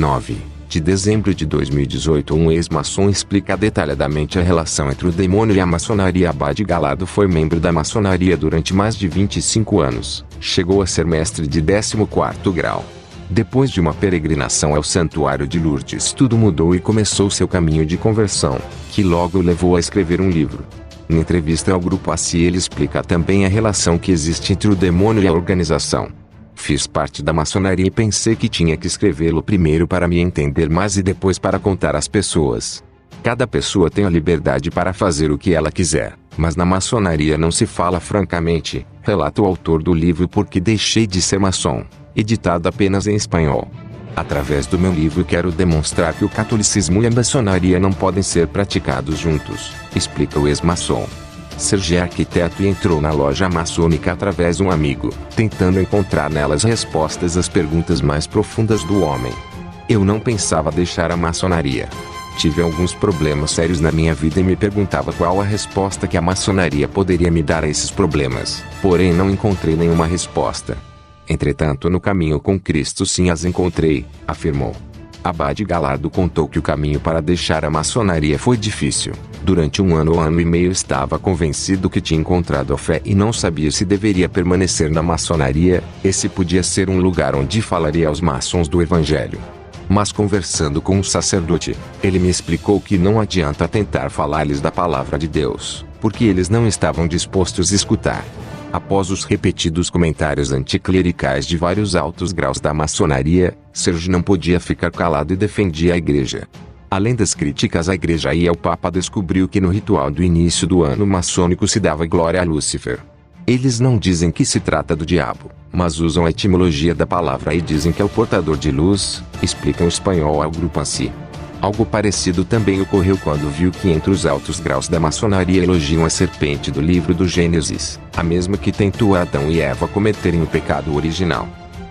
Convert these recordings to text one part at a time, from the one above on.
9 de dezembro de 2018, um ex-maçom explica detalhadamente a relação entre o demônio e a maçonaria. Abade Galado foi membro da maçonaria durante mais de 25 anos. Chegou a ser mestre de 14º grau. Depois de uma peregrinação ao Santuário de Lourdes, tudo mudou e começou seu caminho de conversão, que logo o levou a escrever um livro. Em entrevista ao Grupo ACI, ele explica também a relação que existe entre o demônio e a organização. Fiz parte da maçonaria e pensei que tinha que escrevê-lo primeiro para me entender mais e depois para contar às pessoas. Cada pessoa tem a liberdade para fazer o que ela quiser, mas na maçonaria não se fala francamente, relata o autor do livro Porque Deixei de Ser Maçom, editado apenas em espanhol. Através do meu livro quero demonstrar que o catolicismo e a maçonaria não podem ser praticados juntos, explica o ex-maçom. Sergi é arquiteto e entrou na loja maçônica através de um amigo, tentando encontrar nelas respostas às perguntas mais profundas do homem. Eu não pensava deixar a maçonaria. Tive alguns problemas sérios na minha vida e me perguntava qual a resposta que a maçonaria poderia me dar a esses problemas, porém não encontrei nenhuma resposta. Entretanto, no caminho com Cristo sim as encontrei, afirmou. Abade Galado contou que o caminho para deixar a maçonaria foi difícil. Durante um ano e meio estava convencido que tinha encontrado a fé e não sabia se deveria permanecer na maçonaria, esse podia ser um lugar onde falaria aos maçons do evangelho. Mas conversando com um sacerdote, ele me explicou que não adianta tentar falar-lhes da palavra de Deus, porque eles não estavam dispostos a escutar. Após os repetidos comentários anticlericais de vários altos graus da maçonaria, Sergi não podia ficar calado e defendia a igreja. Além das críticas à igreja e ao Papa, descobriu que no ritual do início do ano maçônico se dava glória a Lúcifer. Eles não dizem que se trata do diabo, mas usam a etimologia da palavra e dizem que é o portador de luz, explicam o espanhol ao Grupo ACI. Algo parecido também ocorreu quando viu que entre os altos graus da maçonaria elogiam a serpente do livro do Gênesis, a mesma que tentou Adão e Eva cometerem o pecado original.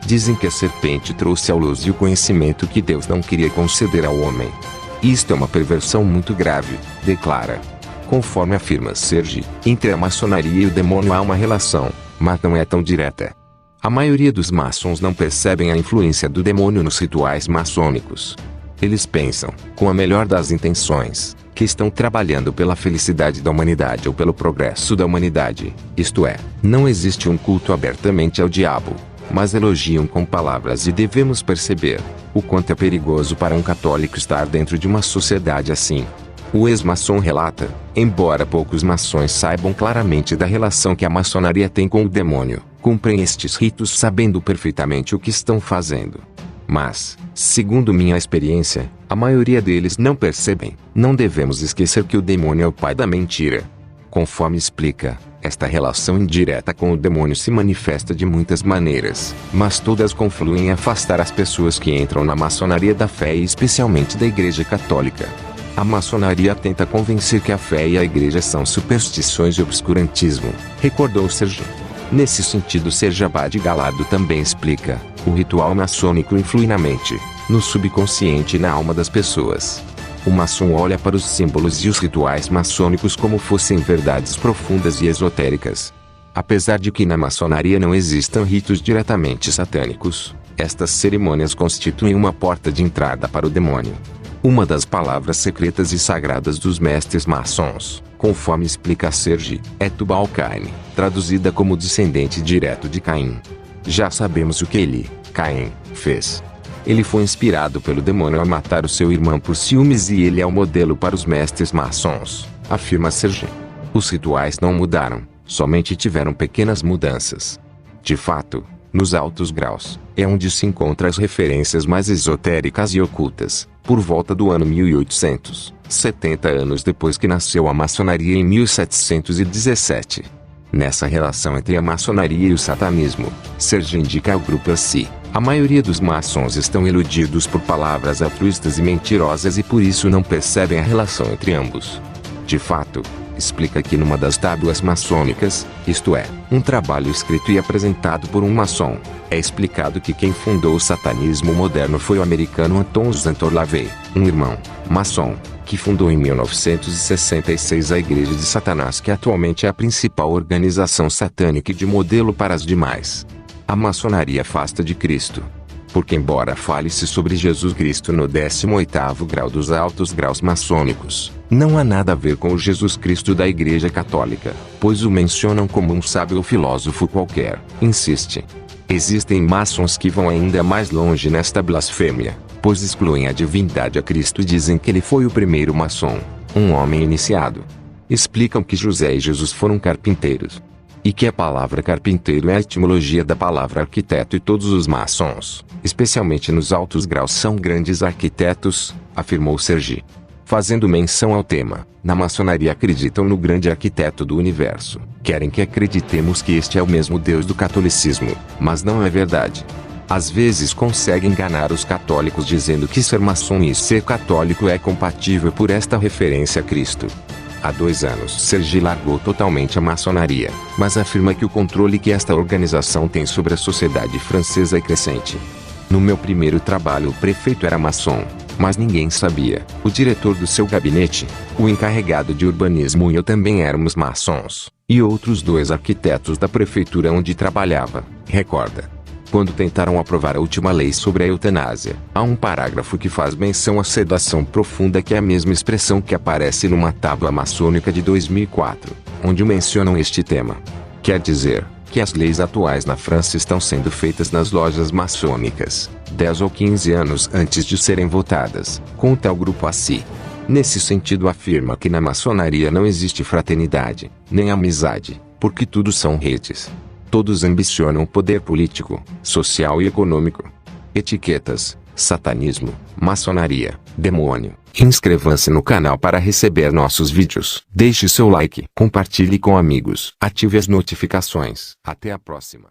Dizem que a serpente trouxe à luz e o conhecimento que Deus não queria conceder ao homem. Isto é uma perversão muito grave, declara. Conforme afirma Sergi, entre a maçonaria e o demônio há uma relação, mas não é tão direta. A maioria dos maçons não percebem a influência do demônio nos rituais maçônicos. Eles pensam, com a melhor das intenções, que estão trabalhando pela felicidade da humanidade ou pelo progresso da humanidade, isto é, não existe um culto abertamente ao diabo, mas elogiam com palavras e devemos perceber o quanto é perigoso para um católico estar dentro de uma sociedade assim. O ex-maçom relata, embora poucos maçons saibam claramente da relação que a maçonaria tem com o demônio, cumprem estes ritos sabendo perfeitamente o que estão fazendo. Mas, segundo minha experiência, a maioria deles não percebem. Não devemos esquecer que o demônio é o pai da mentira. Conforme explica, esta relação indireta com o demônio se manifesta de muitas maneiras, mas todas confluem em afastar as pessoas que entram na maçonaria da fé e especialmente da Igreja Católica. A maçonaria tenta convencer que a fé e a igreja são superstições e obscurantismo, recordou Sergi. Nesse sentido, Sergi Abade Galado também explica, o ritual maçônico influi na mente, no subconsciente e na alma das pessoas. O maçom olha para os símbolos e os rituais maçônicos como fossem verdades profundas e esotéricas. Apesar de que na maçonaria não existam ritos diretamente satânicos, estas cerimônias constituem uma porta de entrada para o demônio. Uma das palavras secretas e sagradas dos mestres maçons, conforme explica Sergi, é Tubal-Cain, traduzida como descendente direto de Caim. Já sabemos o que ele, Caim, fez. Ele foi inspirado pelo demônio a matar o seu irmão por ciúmes e ele é o modelo para os mestres maçons, afirma Sergi. Os rituais não mudaram, somente tiveram pequenas mudanças. De fato, nos altos graus, é onde se encontram as referências mais esotéricas e ocultas, por volta do ano 1800, 70 anos depois que nasceu a maçonaria em 1717. Nessa relação entre a maçonaria e o satanismo, Sergi indica ao Grupo ACI, a maioria dos maçons estão iludidos por palavras altruístas e mentirosas e por isso não percebem a relação entre ambos. De fato, explica que numa das tábuas maçônicas, isto é, um trabalho escrito e apresentado por um maçom, é explicado que quem fundou o satanismo moderno foi o americano Anton Zantor LaVey, um irmão, maçom, que fundou em 1966 a Igreja de Satanás, que atualmente é a principal organização satânica e de modelo para as demais. A maçonaria afasta de Cristo. Porque embora fale-se sobre Jesus Cristo no 18º grau dos altos graus maçônicos, não há nada a ver com o Jesus Cristo da Igreja Católica, pois o mencionam como um sábio ou filósofo qualquer, insiste. Existem maçons que vão ainda mais longe nesta blasfêmia, pois excluem a divindade a Cristo e dizem que ele foi o primeiro maçom, um homem iniciado. Explicam que José e Jesus foram carpinteiros. E que a palavra carpinteiro é a etimologia da palavra arquiteto e todos os maçons, especialmente nos altos graus, são grandes arquitetos, afirmou Sergi. Fazendo menção ao tema, na maçonaria acreditam no grande arquiteto do universo. Querem que acreditemos que este é o mesmo Deus do catolicismo, mas não é verdade. Às vezes consegue enganar os católicos dizendo que ser maçom e ser católico é compatível por esta referência a Cristo. Há 2 anos Sergi largou totalmente a maçonaria, mas afirma que o controle que esta organização tem sobre a sociedade francesa é crescente. No meu primeiro trabalho o prefeito era maçom, mas ninguém sabia. O diretor do seu gabinete, o encarregado de urbanismo e eu também éramos maçons, e outros 2 arquitetos da prefeitura onde trabalhava, recorda. Quando tentaram aprovar a última lei sobre a eutanásia, há um parágrafo que faz menção à sedação profunda, que é a mesma expressão que aparece numa tábua maçônica de 2004, onde mencionam este tema. Quer dizer, que as leis atuais na França estão sendo feitas nas lojas maçônicas, 10 ou 15 anos antes de serem votadas, conta o grupo ACI. Nesse sentido afirma que na maçonaria não existe fraternidade, nem amizade, porque tudo são redes. Todos ambicionam poder político, social e econômico. Etiquetas, satanismo, maçonaria, demônio. Inscreva-se no canal para receber nossos vídeos. Deixe seu like, compartilhe com amigos, ative as notificações. Até a próxima.